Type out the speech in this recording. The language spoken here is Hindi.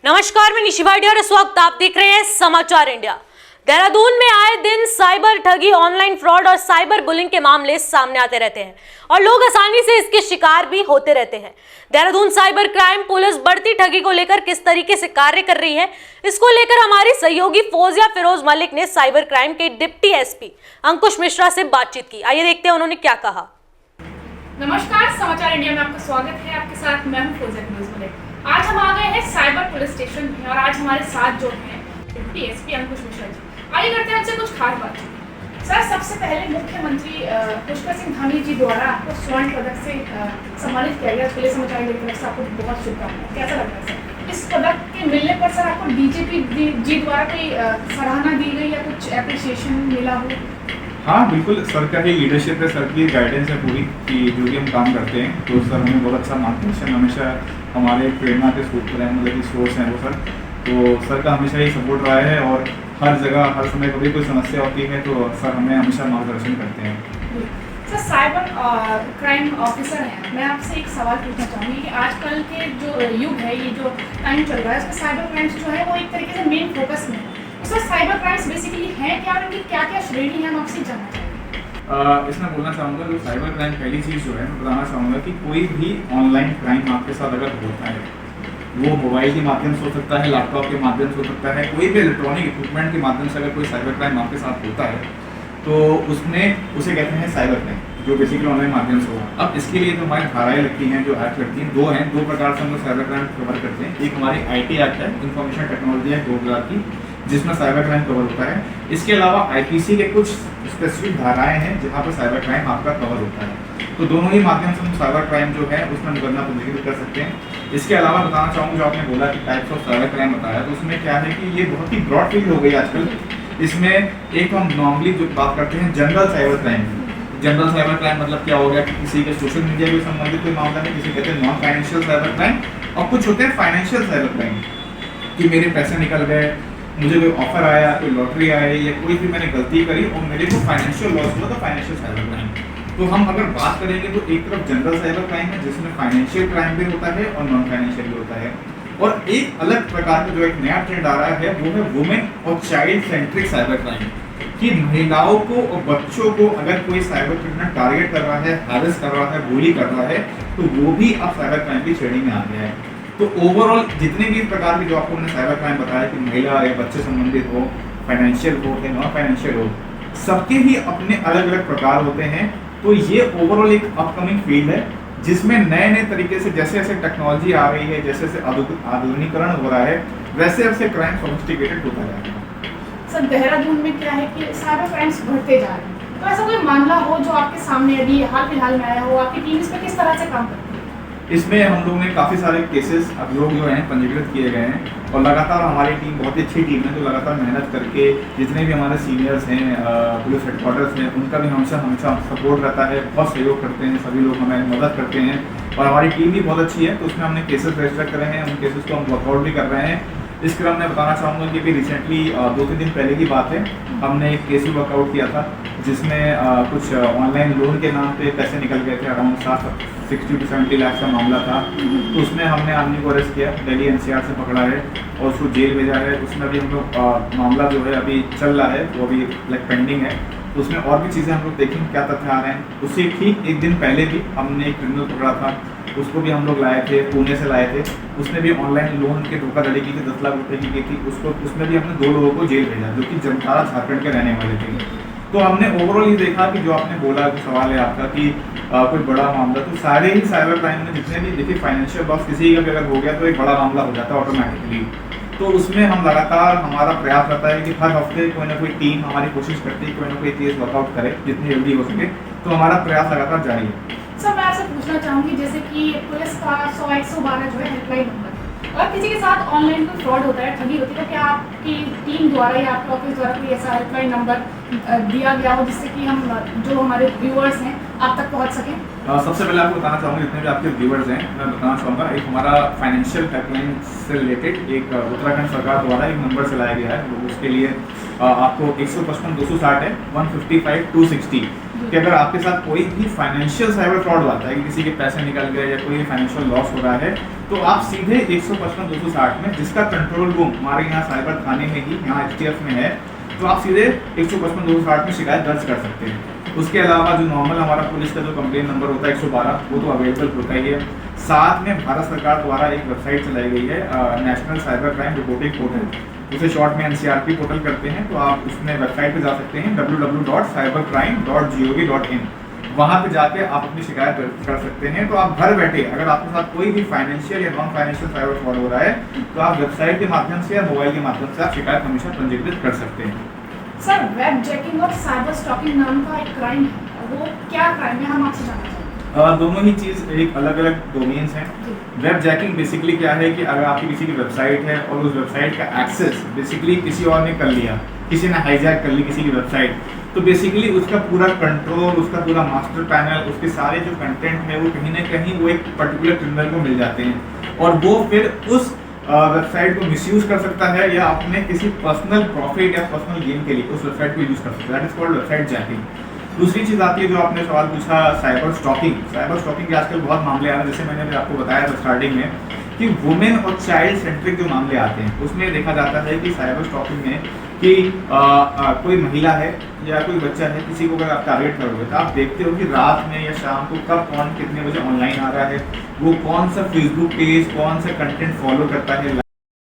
नमस्कार, मैं निशि भाटिया और इस वक्त आप देख रहे हैं समाचार इंडिया। देहरादून में आए दिन साइबर ठगी, ऑनलाइन फ्रॉड और साइबर बुलिंग के मामले सामने आते रहते हैं और लोग आसानी से इसके शिकार भी होते रहते हैं। देहरादून साइबर क्राइम पुलिस बढ़ती ठगी को लेकर किस तरीके से कार्य कर रही है, इसको लेकर हमारी सहयोगी फौजिया फिरोज मलिक ने साइबर क्राइम के डिप्टी एसपी अंकुश मिश्रा से बातचीत की। आइए देखते हैं उन्होंने क्या कहा। नमस्कार, समाचार इंडिया में आपका स्वागत है। आपके साथ मैं हूं फौजिया फिरोज मलिक। आज हम आ गए हैं साइबर पुलिस स्टेशन में और आज हमारे साथ जो हैं डिप्टी एसपी अंकुश मिश्रा जी। आइए करते हैं उनसे कुछ खास बातचीत। सर, सबसे पहले मुख्यमंत्री पुष्कर सिंह धामी जी द्वारा आपको स्वर्ण पदक से सम्मानित किया गया। पुलिस समाचार इंडिया की तरफ से आपको बहुत शुभकामनाएं। कैसा लग रहा है सर इस पदक के मिलने पर? सर, आपको डीजीपी जी द्वारा कोई सराहना दी गई या कुछ एप्रिसिएशन मिला हो? हाँ, बिल्कुल। सर का ही लीडरशिप है, सर की गाइडेंस है पूरी कि जो भी हम काम करते हैं तो सर हमें बहुत अच्छा मार्गदर्शन, हमेशा हमारे प्रेरणा के स्रोत हैं, मतलब कि सोर्स हैं वो सर। तो सर का हमेशा ही सपोर्ट रहा है और हर जगह हर समय कभी कोई समस्या होती है तो सर हमें हमेशा मार्गदर्शन करते हैं। सर, साइबर क्राइम ऑफिसर हैं, मैं आपसे एक सवाल पूछना चाहूँगी कि आजकल के जो युग है, ये जो टाइम चल रहा है, उसमें साइबर क्राइम्स जो है वो एक तरीके से मेन फोकस में है। सर, साइबर क्राइम्स बेसिकली है क्या और इनकी क्या क्या श्रेणी है, हम आपसे जानना चाहेंगे। इसमें बोलना चाहूँगा जो साइबर क्राइम पहली चीज़ जो है मैं बताना चाहूँगा कि कोई भी ऑनलाइन क्राइम आपके साथ अगर होता है, वो मोबाइल के माध्यम से हो सकता है, लैपटॉप के माध्यम से हो सकता है, कोई भी इलेक्ट्रॉनिक इक्विपमेंट के माध्यम से अगर कोई साइबर क्राइम आपके साथ होता है तो उसमें उसे कहते हैं साइबर क्राइम, जो बेसिकली ऑनलाइन माध्यम से होगा। अब इसके लिए जो हमारी धाराएं लगती हैं, जो एक्ट लगती हैं, दो प्रकार से हम लोग साइबर क्राइम कवर करते हैं। एक हमारी IT एक्ट है, इंफॉर्मेशन टेक्नोलॉजी एक्ट 2000 की, जिसमें साइबर क्राइम कवर होता है। इसके अलावा IPC के कुछ स्पेसिफिक धाराएं हैं जहाँ पर साइबर क्राइम आपका कवर होता है। तो दोनों ही माध्यम से हम साइबर क्राइम जो है उसमें मुकदमा पंजीकृत कर सकते हैं। इसके अलावा बताना चाहूँगा, जो आपने बोला कि टाइप्स ऑफ साइबर क्राइम बताया, तो उसमें क्या है कि ये बहुत ही ब्रॉड फील्ड हो गई आजकल। इसमें एक हम नॉर्मली जो बात करते हैं general cyber crime. General cyber crime मतलब क्या हो गया कि किसी के सोशल मीडिया के संबंधित कोई मामला है, किसी कहते हैं नॉन फाइनेंशियल साइबर क्राइम, और कुछ होते हैं फाइनेंशियल साइबर क्राइम कि मेरे पैसे निकल गए, मुझे कोई ऑफर आया, कोई लॉटरी आई या कोई भी मैंने गलती करी और मेरे को फाइनेंशियल लॉस हुआ, तो फाइनेंशियल साइबर क्राइम। तो हम अगर बात करेंगे तो एक तरफ जनरल साइबर क्राइम है जिसमें फाइनेंशियल क्राइम भी होता है और नॉन फाइनेंशियल भी होता है, और एक अलग प्रकार का जो एक नया ट्रेंड आ रहा है वो है वुमेन और चाइल्ड सेंट्रिक साइबर क्राइम, कि महिलाओं को और बच्चों को अगर कोई साइबर क्रिमिनल टारगेट कर रहा है, हैरेस कर रहा है, बुली कर रहा है, तो वो भी अब साइबर क्राइम की श्रेणी में आ गया है। तो ओवरऑल जितने भी प्रकार के जो आपको मैंने साइबर क्राइम बताया कि महिला या बच्चे संबंधित हो, फाइनेंशियल हो या नॉन फाइनेंशियल हो, सबके ही अपने अलग अलग प्रकार होते हैं। तो ये ओवरऑल एक अपकमिंग फील्ड है जिसमें नए नए तरीके से जैसे जैसे टेक्नोलॉजी आ रही है, जैसे जैसे आधुनिकीकरण हो रहा है, वैसे वैसे क्राइम सोफिस्टिकेटेड होता जा रहा है। सर, देहरादून में क्या है कि साइबर क्राइम्स बढ़ते जा रहे हैं, तो ऐसा कोई मामला हो जो आपके सामने अभी हाल फिलहाल में आया हो, आपकी टीम इस पर किस तरह से काम करती है? इसमें हम लोग ने काफ़ी सारे केसेस अभियोग जो हैं पंजीकृत किए गए हैं और लगातार हमारी टीम बहुत ही अच्छी टीम है जो लगातार मेहनत करके जितने भी हमारे सीनियर्स हैं, पुलिस हेडक्वार्टर्स हैं, उनका भी हमेशा सपोर्ट रहता है, बहुत सहयोग करते हैं, सभी लोग हमें मदद करते हैं और हमारी टीम भी बहुत अच्छी है। तो उसमें हमने केसेस रजिस्टर करे हैं, उन केसेस को हम वर्कआउट भी कर रहे हैं। इस क्रम में बताना चाहूँगा कि अभी रिसेंटली 2-3 दिन पहले की बात है, हमने एक केस भी वर्कआउट किया था जिसमें कुछ ऑनलाइन लोन के नाम पे पैसे निकल गए थे, अराउंड 60 to 70 लाख का मामला था। तो उसमें हमने आदमी को अरेस्ट किया, दिल्ली NCR से पकड़ा है और उसको जेल भेजा है। उसमें अभी हम लोग मामला जो है अभी चल रहा है, वो अभी पेंडिंग है। तो उसमें और भी चीज़ें हम लोग देखेंगे क्या तथ्य आ रहे हैं। उससे ठीक एक दिन पहले भी हमने एक क्रिमिनल पकड़ा था, उसको भी हम लोग लाए थे, पुणे से लाए थे। उसने भी ऑनलाइन लोन के धोखाधड़ी की थी, 10 लाख रुपए की थी उसको। उसमें भी हमने 2 लोगों को जेल भेजा जो कि जामताड़ा झारखंड के रहने वाले थे। तो हमने ओवरऑल ये देखा कि जो आपने बोला, जो सवाल है आपका कि कोई बड़ा मामला, तो सारे ही साइबर क्राइम में जितने भी देखिए फाइनेंशियल लॉस किसी का भी अगर हो गया तो एक बड़ा मामला हो जाता है ऑटोमेटिकली। तो उसमें हम लगातार हमारा प्रयास रहता है कि हर हफ्ते कोई ना कोई टीम हमारी कोशिश करती है कोई ना कोई केस वर्कआउट करे जितनी जल्दी हो सके। तो हमारा प्रयास लगातार जारी है। सर, मैं आपसे पूछना चाहूँगी जैसे कि पुलिस का 100-112 जो है हेल्पलाइन नंबर, और किसी के साथ ऑनलाइन कोई फ्रॉड होता है, ठगी होती है, तो क्या आपकी टीम द्वारा या आपके ऑफिस द्वारा कोई ऐसा हेल्पलाइन नंबर दिया गया हो जिससे कि हम जो हमारे व्यूअर्स हैं आप तक पहुंच सकें? सबसे पहले आपको बताना चाहूँगा जितने भी आपके व्यूअर्स हैं, मैं बताना चाहूँगा एक हमारा फाइनेंशियल हेल्पलाइन से रिलेटेड एक उत्तराखंड सरकार द्वारा एक नंबर चलाया गया है। उसके लिए आपको 155 260 है 155 260 कि अगर आपके साथ कोई भी फाइनेंशियल साइबर फ्रॉड आता है कि किसी के पैसे निकल गए या कोई फाइनेंशियल लॉस हो रहा है, तो आप सीधे 155-260 में, जिसका कंट्रोल रूम हमारे यहाँ साइबर थाने में ही यहाँ HTF में है, तो आप सीधे 155-260 में शिकायत दर्ज कर सकते हैं। उसके अलावा जो नॉर्मल हमारा पुलिस का जो कंप्लेन नंबर होता है 112, वो तो अवेलेबल होता ही है। साथ में भारत सरकार द्वारा एक वेबसाइट चलाई गई है, national cyber crime reporting portal, उसे शॉर्ट में NCRP पोर्टल करते हैं। तो आप उसमें वेबसाइट पे जा सकते हैं www.cybercrime.gov.in, वहाँ पे जाके आप अपनी शिकायत कर सकते हैं। तो आप घर बैठे, अगर आपके साथ कोई भी फाइनेंशियल या नॉन फाइनेंशियल साइबर फ्रॉड हो रहा है, तो आप वेबसाइट के माध्यम से या मोबाइल के माध्यम से आप शिकायत हमेशा पंजीकृत कर सकते हैं। सर, वेब जैकिंग और साइबर स्टॉकिंग नाम का एक क्राइम है, वो क्या क्राइम है, हम आपसे जानना चाहते हैं। दोनों ही चीज़ एक अलग अलग डोमेन्स हैं। वेब जैकिंग बेसिकली क्या है कि अगर आपकी किसी की वेबसाइट है और उस वेबसाइट का एक्सेस बेसिकली किसी और ने कर लिया, किसी ने हाईजैक कर ली किसी की वेबसाइट, तो बेसिकली उसका पूरा कंट्रोल, उसका पूरा मास्टर पैनल, उसके सारे जो कंटेंट है वो कहीं ना कहीं वो एक पर्टिकुलर क्रिमिनल को मिल जाते हैं और वो फिर उस वेबसाइट को मिसयूज कर सकता है या अपने किसी पर्सनल प्रॉफिट या पर्सनल गेम के लिए उस वेबसाइट को यूज कर सकता है। That is called website jacking. दूसरी चीज़ आती है जो आपने सवाल पूछा, साइबर स्टॉकिंग। साइबर स्टॉकिंग के आजकल बहुत मामले आ रहे हैं, जैसे मैंने भी आपको बताया था स्टार्टिंग में कि वुमेन और चाइल्ड सेंट्रिक जो मामले आते हैं उसमें देखा जाता है कि साइबर स्टॉकिंग में कि कोई महिला है या कोई बच्चा है, किसी को अगर आप टारगेट करोगे तो आप देखते हो कि रात में या शाम को कब कौन कितने बजे ऑनलाइन आ रहा है, वो कौन सा फेसबुक पेज, कौन सा कंटेंट फॉलो करता है,